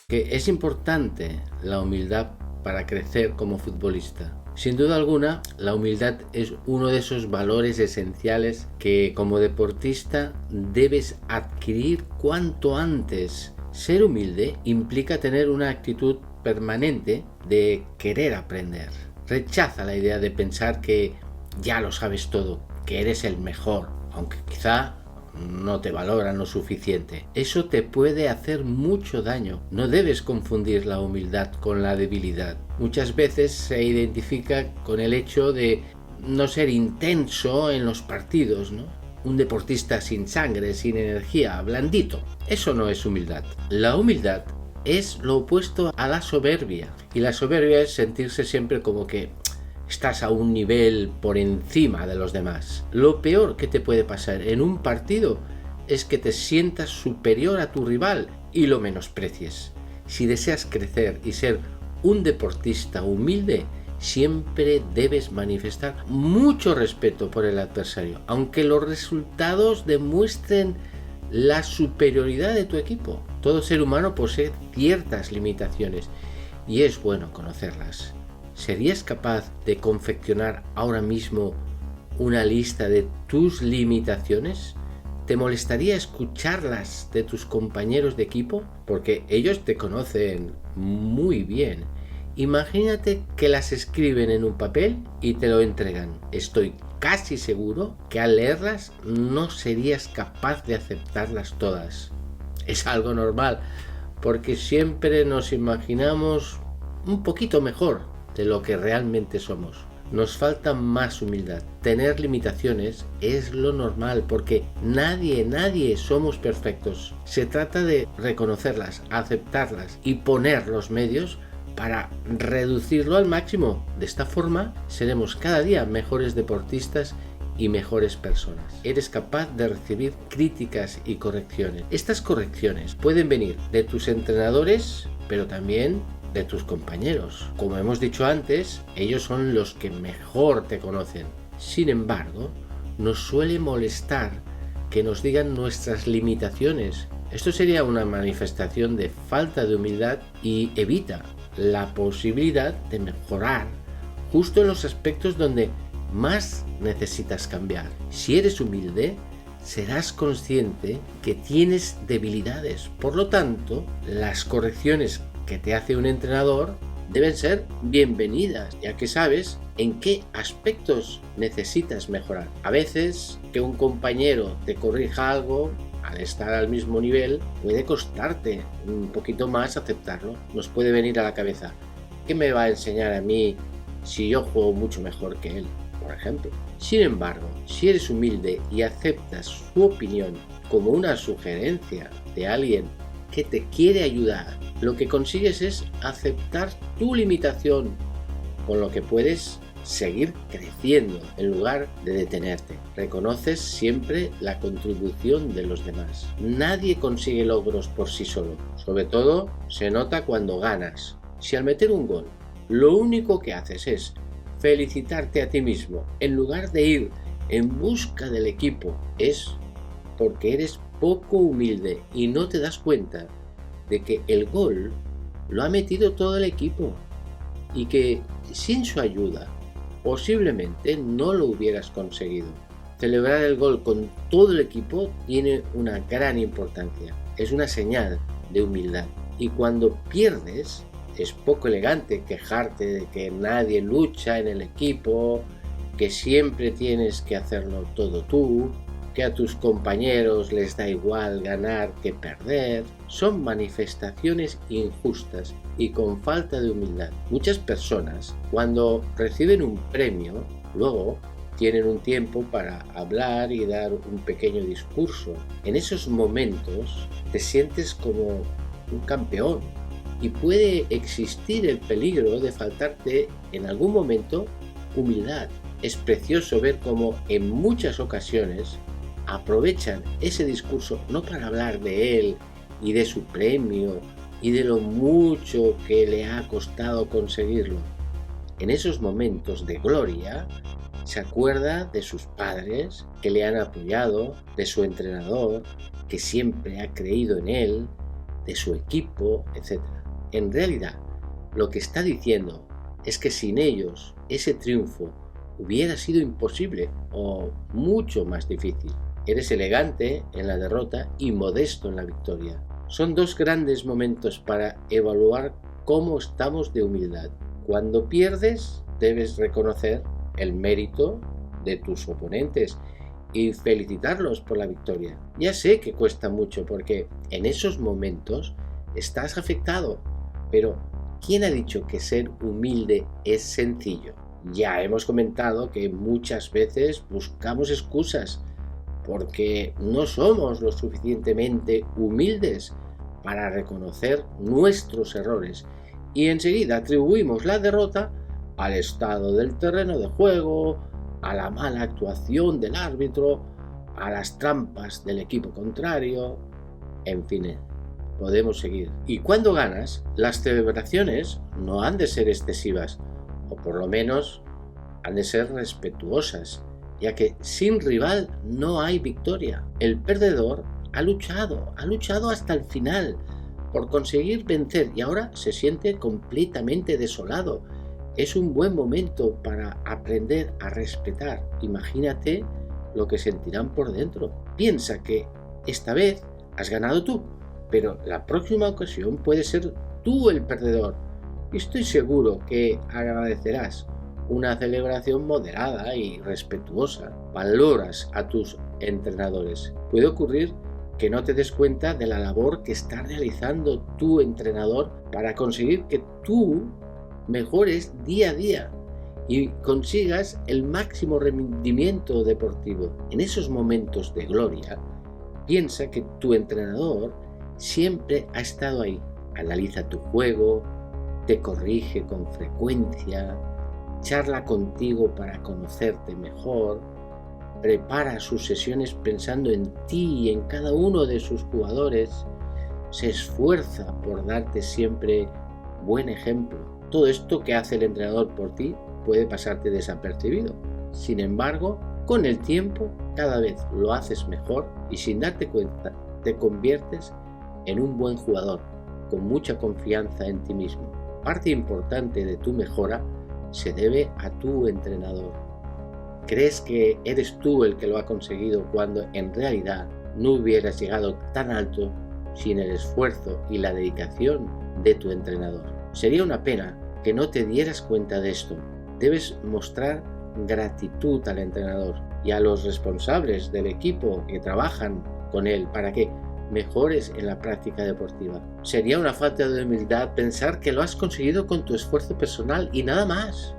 Que es importante la humildad para crecer como futbolista. Sin duda alguna, la humildad es uno de esos valores esenciales que como deportista debes adquirir cuanto antes. Ser humilde implica tener una actitud permanente de querer aprender. Rechaza la idea de pensar que ya lo sabes todo, que eres el mejor, aunque quizá no te valoran lo suficiente. Eso te puede hacer mucho daño. No debes confundir la humildad con la debilidad. Muchas veces se identifica con el hecho de no ser intenso en los partidos, ¿no? Un deportista sin sangre, sin energía, blandito. Eso no es humildad. La humildad es lo opuesto a la soberbia. Y la soberbia es sentirse siempre como que estás a un nivel por encima de los demás. Lo peor que te puede pasar en un partido es que te sientas superior a tu rival y lo menosprecies. Si deseas crecer y ser un deportista humilde, siempre debes manifestar mucho respeto por el adversario, aunque los resultados demuestren la superioridad de tu equipo. Todo ser humano posee ciertas limitaciones y es bueno conocerlas. ¿Serías capaz de confeccionar ahora mismo una lista de tus limitaciones? ¿Te molestaría escucharlas de tus compañeros de equipo? Porque ellos te conocen muy bien. Imagínate que las escriben en un papel y te lo entregan. Estoy casi seguro que al leerlas no serías capaz de aceptarlas todas. Es algo normal, porque siempre nos imaginamos un poquito mejor de lo que realmente somos. Nos falta más humildad. Tener limitaciones es lo normal porque nadie somos perfectos. Se trata de reconocerlas, aceptarlas y poner los medios para reducirlo al máximo. De esta forma seremos cada día mejores deportistas y mejores personas. Eres capaz de recibir críticas y correcciones. Estas correcciones pueden venir de tus entrenadores, pero también de tus compañeros. Como hemos dicho antes, ellos son los que mejor te conocen. Sin embargo, nos suele molestar que nos digan nuestras limitaciones. Esto sería una manifestación de falta de humildad y evita la posibilidad de mejorar justo en los aspectos donde más necesitas cambiar. Si eres humilde, serás consciente que tienes debilidades. Por lo tanto, las correcciones que te hace un entrenador deben ser bienvenidas, ya que sabes en qué aspectos necesitas mejorar. A veces que un compañero te corrija algo, al estar al mismo nivel, puede costarte un poquito más aceptarlo. Nos puede venir a la cabeza, ¿qué me va a enseñar a mí si yo juego mucho mejor que él, por ejemplo? Sin embargo, si eres humilde y aceptas su opinión como una sugerencia de alguien que te quiere ayudar, lo que consigues es aceptar tu limitación, con lo que puedes seguir creciendo en lugar de detenerte. Reconoces siempre la contribución de los demás. Nadie consigue logros por sí solo. Sobre todo se nota cuando ganas. Si al meter un gol, lo único que haces es felicitarte a ti mismo, en lugar de ir en busca del equipo, es porque eres poco humilde y no te das cuenta de que el gol lo ha metido todo el equipo y que sin su ayuda posiblemente no lo hubieras conseguido. Celebrar el gol con todo el equipo tiene una gran importancia. Es una señal de humildad. Y cuando pierdes, es poco elegante quejarte de que nadie lucha en el equipo, que siempre tienes que hacerlo todo tú, que a tus compañeros les da igual ganar que perder. Son manifestaciones injustas y con falta de humildad. Muchas personas, cuando reciben un premio, luego tienen un tiempo para hablar y dar un pequeño discurso. En esos momentos te sientes como un campeón y puede existir el peligro de faltarte en algún momento humildad. Es precioso ver cómo en muchas ocasiones aprovechan ese discurso no para hablar de él y de su premio y de lo mucho que le ha costado conseguirlo. En esos momentos de gloria se acuerda de sus padres que le han apoyado, de su entrenador que siempre ha creído en él, de su equipo, etc. En realidad, lo que está diciendo es que sin ellos ese triunfo hubiera sido imposible o mucho más difícil. Eres elegante en la derrota y modesto en la victoria. Son dos grandes momentos para evaluar cómo estamos de humildad. Cuando pierdes, debes reconocer el mérito de tus oponentes y felicitarlos por la victoria. Ya sé que cuesta mucho porque en esos momentos estás afectado, pero ¿quién ha dicho que ser humilde es sencillo? Ya hemos comentado que muchas veces buscamos excusas porque no somos lo suficientemente humildes para reconocer nuestros errores y enseguida atribuimos la derrota al estado del terreno de juego, a la mala actuación del árbitro, a las trampas del equipo contrario, en fin, podemos seguir. Y cuando ganas, las celebraciones no han de ser excesivas, o por lo menos han de ser respetuosas, ya que sin rival no hay victoria. El perdedor ha luchado hasta el final por conseguir vencer y ahora se siente completamente desolado. Es un buen momento para aprender a respetar. Imagínate lo que sentirán por dentro. Piensa que esta vez has ganado tú, pero la próxima ocasión puede ser tú el perdedor. Y estoy seguro que agradecerás una celebración moderada y respetuosa. Valoras a tus entrenadores. Puede ocurrir que no te des cuenta de la labor que está realizando tu entrenador para conseguir que tú mejores día a día y consigas el máximo rendimiento deportivo. En esos momentos de gloria, piensa que tu entrenador siempre ha estado ahí. Analiza tu juego, te corrige con frecuencia, charla contigo para conocerte mejor, prepara sus sesiones pensando en ti y en cada uno de sus jugadores, se esfuerza por darte siempre buen ejemplo. Todo esto que hace el entrenador por ti puede pasarte desapercibido. Sin embargo, con el tiempo cada vez lo haces mejor y sin darte cuenta te conviertes en un buen jugador con mucha confianza en ti mismo. Parte importante de tu mejora se debe a tu entrenador. Crees que eres tú el que lo ha conseguido cuando en realidad no hubieras llegado tan alto sin el esfuerzo y la dedicación de tu entrenador. Sería una pena que no te dieras cuenta de esto. Debes mostrar gratitud al entrenador y a los responsables del equipo que trabajan con él para que mejores en la práctica deportiva. Sería una falta de humildad pensar que lo has conseguido con tu esfuerzo personal y nada más.